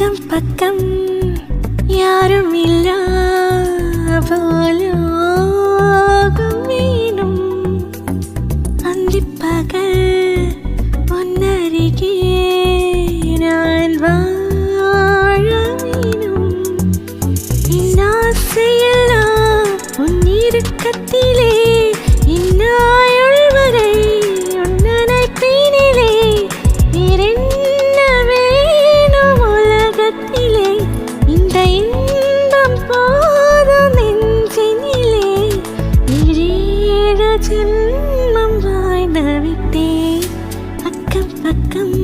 அக்கம் பக்கம் யாரும் இல்லா போலோகம் வேணும் அந்திப்பகல் பொன்னருகே நான் வாழ வேணும் என் ஆசையெல்லாம் உன் இறுக்கத்திலே இந்நாயுள் வரை உன் நினைப்பினிலே வேறென்ன வேணும் உலகத்திலே இந்த இன்பம் போதும் நெஞ்சினிலே ஏழு ஜென்மம் வாழ்ந்து விட்டேன் அக்கம் பக்கம்